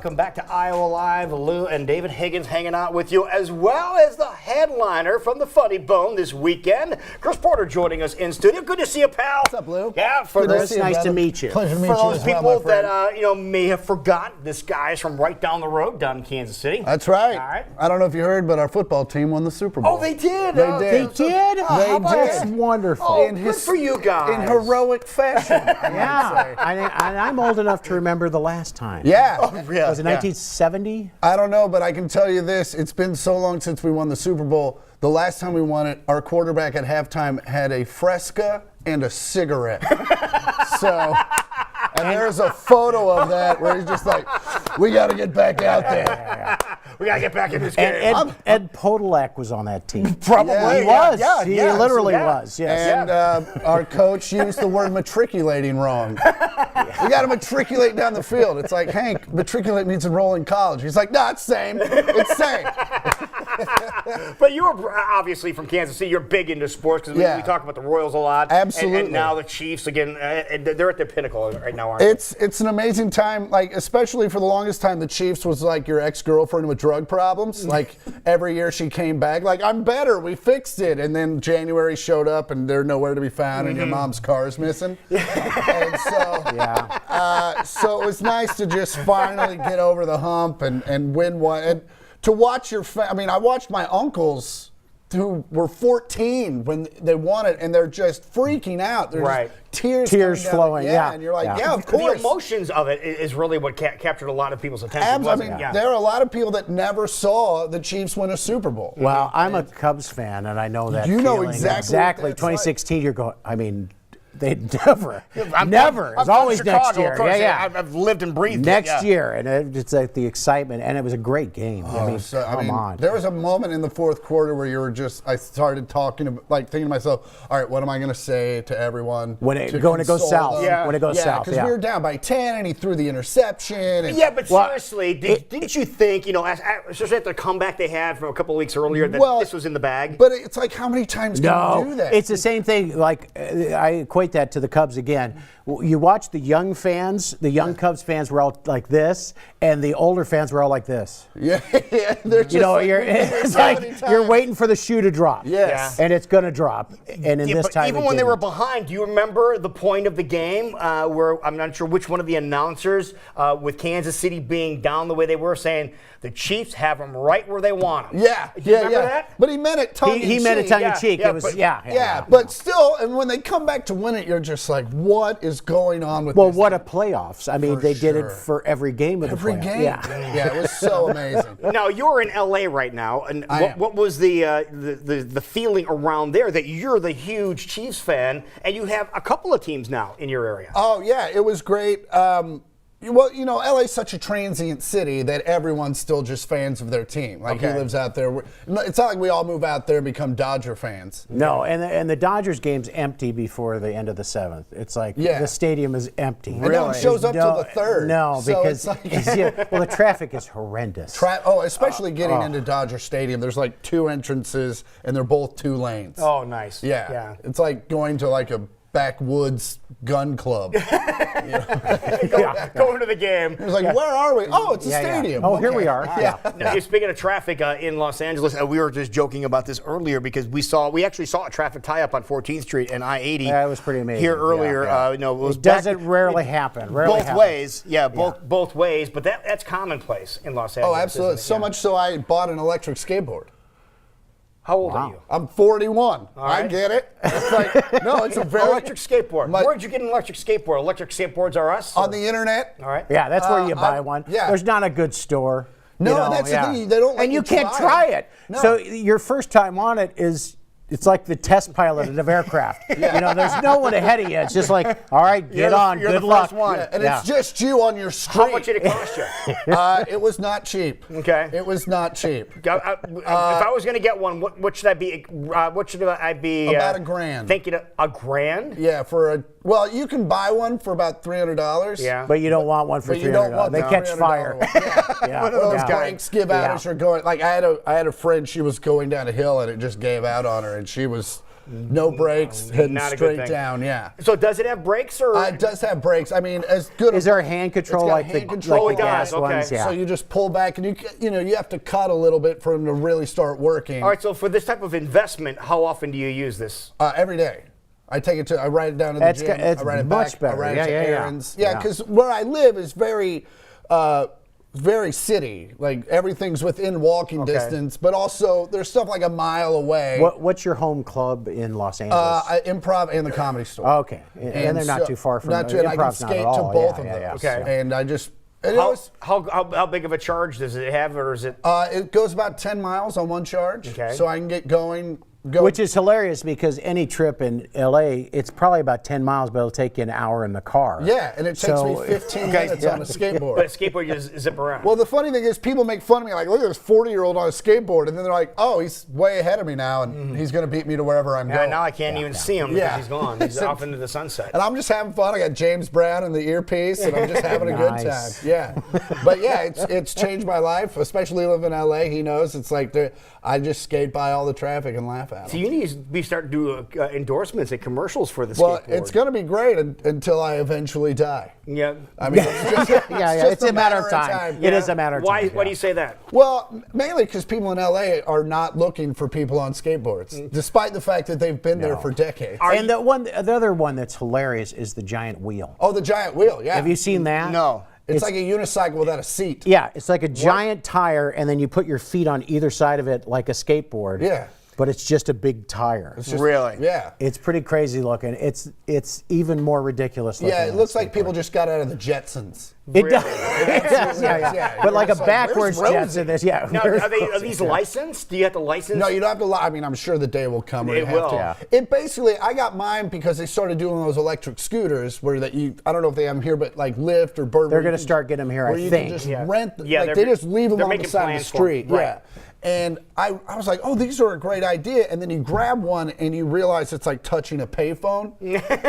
welcome back to Iowa Live. Lou and David Higgins hanging out with you, as well as the headliner from the Funny Bone this weekend, Chris Porter, joining us in studio. Good to see you, pal. What's up, Lou? Yeah, for Good Nice to meet you. Pleasure to meet for you those as well, people my friend. that may have forgotten, this guy is from right down the road, down in Kansas City. That's right. All right. I don't know if you heard, but our football team won the Super Bowl. Oh, they did. They Oh, did. They did? Oh, how about did. That's that? wonderful. Oh, good for you guys. In heroic fashion. Yeah, I'm old enough to remember the last time. Yeah. Yeah, Was it 1970? I don't know, but I can tell you this. It's been so long since we won the Super Bowl. The last time we won it, our quarterback at halftime had a Fresca and a cigarette. And there's a photo of that where he's just like, we got to get back out there. We got to get back in this game. And Ed Podolak was on that team. Probably. Yeah, He was. yeah, he yeah, literally yeah. was. Yes. And our coach used the word matriculating wrong. We got to matriculate down the field. It's like, Hank, matriculate means enroll in college. He's like, no, it's same. It's same. But you were obviously from Kansas City. You're big into sports because Yeah. we talk about the Royals a lot. Absolutely. And now the Chiefs, again, they're at their pinnacle right now, aren't they? It's an amazing time, like especially for the longest time, the Chiefs was like your ex-girlfriend with drug problems. Like every year she came back, like I'm better, we fixed it, and then January showed up and they're nowhere to be found, and your mom's car's missing. And so, so it was nice to just finally get over the hump and win one, and to watch your. I mean, I watched my uncles who were 14 when they won it, and they're just freaking out. There's Right. tears Tears coming down. flowing, yeah. And you're like, Yeah. yeah, of The course. emotions of it is really what captured a lot of people's attention. I wasn't mean, it? Yeah. there are a lot of people that never saw the Chiefs win a Super Bowl. Well, I'm a Cubs fan, and I know that You know feeling. exactly what that's 2016, you're going, I mean, they never. I'm It's from always Chicago, next year. Of course. Yeah. I've lived and breathed Next it. Yeah. year, and it's like the excitement, and it was a great game. I mean, come on. There was a moment in the fourth quarter where you were just, I started talking, like thinking to myself, all right, what am I going to say to everyone? When it to goes console south. them? Yeah. When it goes south. because Yeah. we were down by 10 and he threw the interception. And Yeah, but Well, seriously, didn't you think, especially after the comeback they had from a couple of weeks earlier, that this was in the bag? But it's like, how many times can you do that? It's the same thing. Like I equate that to the Cubs again. You watch the young fans, the young Cubs fans were all like this, and the older fans were all like this. yeah, they're just like, It's like you're waiting for the shoe to drop. Yes. And it's going to drop. And in Yeah, this but time, even it when they were didn't. behind, do you remember the point of the game where I'm not sure which one of the announcers with Kansas City being down the way they were saying the Chiefs have them right where they want them? Yeah, Do you remember yeah. that? But he meant it tongue in cheek. He meant it tongue in Yeah, cheek. yeah, It was but- Yeah, but still, and when they come back to win it, you're just like, what is going on with Well, this? what a playoffs. I mean, For they did sure. it for every game of the Every playoffs. game. Yeah. Yeah, it was so amazing. Now you're in LA right now, and I am. what was the feeling around there that you're the huge Chiefs fan, and you have a couple of teams now in your area? Oh, yeah, it was great. Well, LA's such a transient city that everyone's still just fans of their team. Like, Okay. he lives out there. It's not like we all move out there and become Dodger fans. No, and the Dodgers game's empty before the end of the seventh. It's like the stadium is empty. And no one shows up till the third. No, So because it's like- the traffic is horrendous. Especially getting into Dodger Stadium. There's like two entrances, and they're both two lanes. Oh, nice. Yeah. It's like going to like a backwoods gun club. Going to the game. It's like, where are we? Oh, it's a stadium. Oh, here Okay. we are. Yeah. Now, speaking of traffic in Los Angeles, we were just joking about this earlier because we actually saw a traffic tie-up on 14th Street and I-80. Yeah, it was pretty amazing. Here earlier. Yeah. It was It doesn't rarely happen. both ways. Yeah, both ways. But that's commonplace in Los Angeles. Oh, absolutely. isn't it? So Yeah. much so I bought an electric skateboard. How old are you? I'm 41. right. I get it. It's like, no, it's a very Electric skateboard. My- Where'd you get an electric skateboard? Electric skateboards are us? on the internet. All right. Yeah, that's where you buy one. yeah. There's not a good store. No, that's the thing, they don't let and you you can't try try it. it. No. So your first time on it is. It's like the test pilot of aircraft. There's no one ahead of you. It's just like, all right, get on. You're Good the luck. first one. Yeah, and Yeah. it's just you on your screen. How much did it cost you? It was not cheap. Okay. It was not cheap. If I was going to get one, what should I be? What should I be? About $1,000. Thinking a grand? Yeah, well, you can buy one for about $300. Yeah. But you don't want one for But you don't $300. want They the catch $300 fire. one. Yeah. Yeah. One of those Yeah. brakes give out Yeah. as you're going. Like I had a friend. She was going down a hill and it just gave out on her, and she was no brakes, heading Not a good straight thing. down. Yeah. So does it have brakes or? It does have brakes. I mean, as good. Is there a hand control got like hand the, control. like the Oh, it gas does, okay. ones? Yeah. So you just pull back, and you have to cut a little bit for them to really start working. All right. So for this type of investment, how often do you use this? Every day. I write it down to the That's gym. it's I ride it much back. better. I ride Yeah, it to yeah, yeah. errands. Yeah, Yeah. because where I live is very city. Like everything's within walking distance, but also there's stuff like a mile away. What's your home club in Los Angeles? Improv and the Comedy Store. Okay, and they're not so- too far from. Not too. And I can Improv's not at skate to all. both Yeah, of yeah, those. yeah. Okay. And I just. And How big of a charge does it have, or is it? it goes about 10 miles on one charge, Okay. so I can get going. Which is hilarious because any trip in LA, it's probably about 10 miles, but it'll take you an hour in the car. Yeah, and it takes So- me 15 minutes on a skateboard. But a skateboard you just zip around. Well, the funny thing is, people make fun of me, like, look at this 40-year-old on a skateboard, and then they're like, oh, he's way ahead of me now, and he's going to beat me to wherever I'm Yeah, going. now I can't even see him because Yeah. he's gone. He's off into the sunset. And I'm just having fun. I got James Brown in the earpiece, and I'm just having a good time. Nice. Yeah, but yeah, it's changed my life, especially living in LA. He knows it's like I just skate by all the traffic and laugh at So him. you need to be starting to do endorsements and commercials for the Well, skateboard. it's going to be great until I eventually die. Yeah. I mean, it's just, yeah. just It's a matter of time. It is a matter of Why? time. Why do you say that? Well, mainly because people in LA are not looking for people on skateboards, despite the fact that they've been there for decades. And the other one that's hilarious is the giant wheel. Oh, the giant wheel, yeah. Have you seen that? No. It's like a unicycle without a seat. Yeah, it's like a giant tire, and then you put your feet on either side of it like a skateboard. Yeah. But it's just a big tire. It's, Really? Yeah. pretty crazy looking. It's even more ridiculous looking. Yeah, it than looks a like people just got out of the Jetsons. It does. Absolutely yeah, does, yeah. yeah. But You're like a just like, backwards "Where's jet Rosie?" in this. Yeah. Now, where's are Rosie? these Yeah. licensed? Do you have to license? No, you don't have to. I mean, I'm sure the day will come where It you have will. to. Yeah. It basically, I got mine because they started doing those electric scooters where that you. I don't know if they have them here, but like Lyft or Bird. They're going to start getting them here, Where I you think. can just Yeah. rent. Yeah, like they're- they just leave them they're on the making side of the plans for 'em. street. Right. Yeah. And I was like, oh, these are a great idea. And then you grab one and you realize it's like touching a payphone.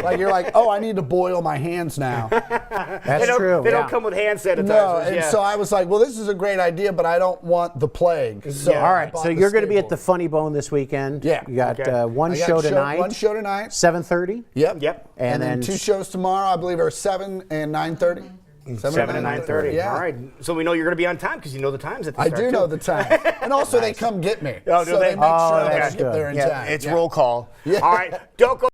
Like you're like, oh, I need to boil my hands now. That's They true. don't yeah. come with hand sanitizers. No, and yeah. so I was like, well, this is a great idea, but I don't want the plague. So Yeah. All I right, bought so the you're going to be at skateboard. the Funny Bone this weekend. Yeah. You got Okay. one I got show tonight. One show tonight. 7:30. Yep. Yep. And then 2 shows tomorrow, I believe, are 7 and 9:30. 7 and 9:30. Yeah. All right. So we know you're going to be on time because you know the times at the I start, do too. know the time. And also, they come get me. Oh, do so they? they make Oh, sure that I that's get good. there in Yeah, time. it's Yeah. roll call. Yeah. All right. Don't go.